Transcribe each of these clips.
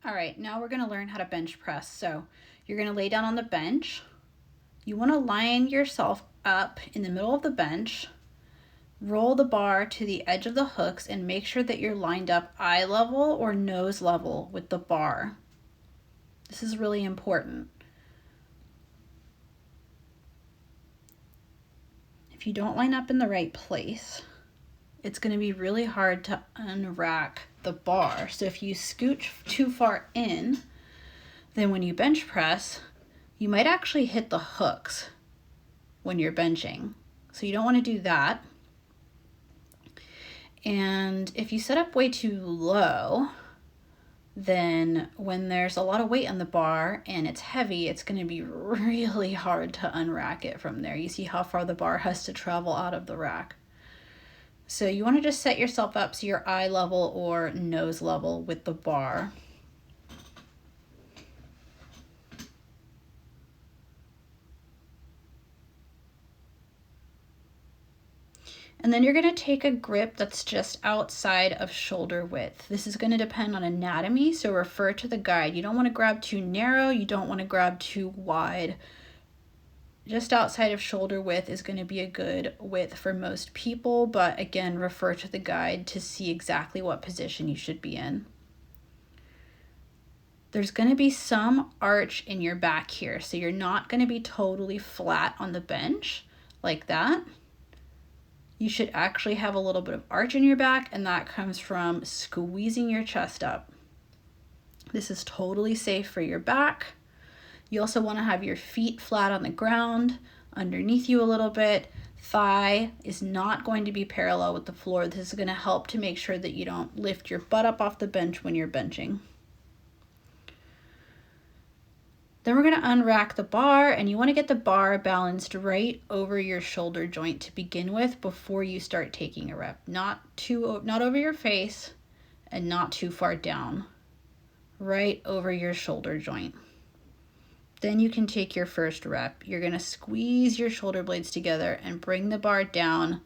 All right, now we're gonna learn how to bench press. So you're gonna lay down on the bench. You wanna line yourself up in the middle of the bench, roll the bar to the edge of the hooks, and make sure that you're lined up eye level or nose level with the bar. This is really important. If you don't line up in the right place, it's going to be really hard to unrack the bar. So if you scooch too far in, then when you bench press, you might actually hit the hooks when you're benching. So you don't want to do that. And if you set up way too low, then when there's a lot of weight on the bar and it's heavy, it's going to be really hard to unrack it from there. You see how far the bar has to travel out of the rack. So you want to just set yourself up so you're eye level or nose level with the bar. And then you're going to take a grip that's just outside of shoulder width. This is going to depend on anatomy, so refer to the guide. You don't want to grab too narrow, you don't want to grab too wide. Just outside of shoulder width is going to be a good width for most people, but again, refer to the guide to see exactly what position you should be in. There's going to be some arch in your back here, so you're not going to be totally flat on the bench like that. You should actually have a little bit of arch in your back, and that comes from squeezing your chest up. This is totally safe for your back. You also want to have your feet flat on the ground, underneath you a little bit. Thigh is not going to be parallel with the floor. This is going to help to make sure that you don't lift your butt up off the bench when you're benching. Then we're going to unrack the bar, and you want to get the bar balanced right over your shoulder joint to begin with before you start taking a rep. Not over your face and not too far down. Right over your shoulder joint. Then you can take your first rep. You're going to squeeze your shoulder blades together and bring the bar down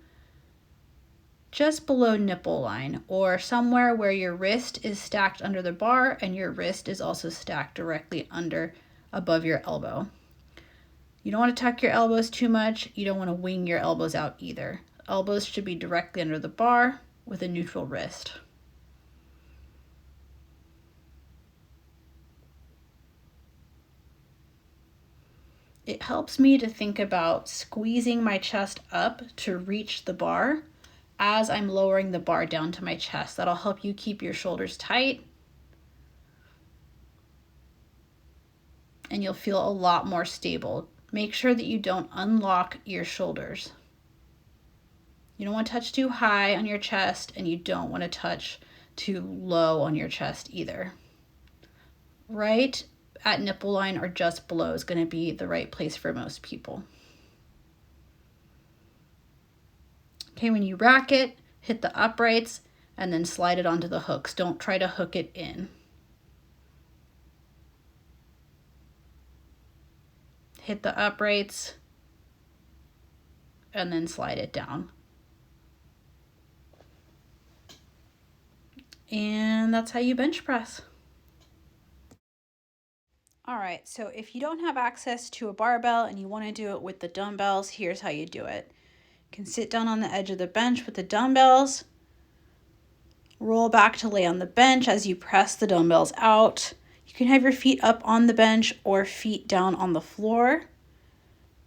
just below nipple line, or somewhere where your wrist is stacked under the bar and your wrist is also stacked directly above your elbow. You don't want to tuck your elbows too much. You don't want to wing your elbows out either. Elbows should be directly under the bar with a neutral wrist. It helps me to think about squeezing my chest up to reach the bar as I'm lowering the bar down to my chest. That'll help you keep your shoulders tight, and you'll feel a lot more stable. Make sure that you don't unlock your shoulders. You don't want to touch too high on your chest, and you don't want to touch too low on your chest either. Right at nipple line or just below is going to be the right place for most people. Okay, when you rack it, hit the uprights and then slide it onto the hooks. Don't try to hook it in. Hit the uprights and then slide it down. And that's how you bench press. All right, so if you don't have access to a barbell and you want to do it with the dumbbells, here's how you do it. You can sit down on the edge of the bench with the dumbbells, roll back to lay on the bench as you press the dumbbells out. You can have your feet up on the bench or feet down on the floor.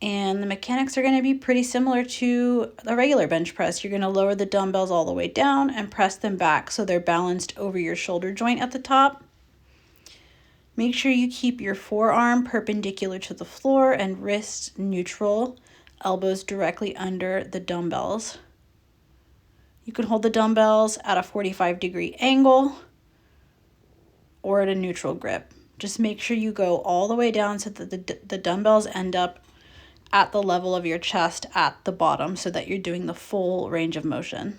And the mechanics are going to be pretty similar to the regular bench press. You're going to lower the dumbbells all the way down and press them back so they're balanced over your shoulder joint at the top. Make sure you keep your forearm perpendicular to the floor and wrists neutral, elbows directly under the dumbbells. You can hold the dumbbells at a 45-degree angle or at a neutral grip. Just make sure you go all the way down so that the dumbbells end up at the level of your chest at the bottom so that you're doing the full range of motion.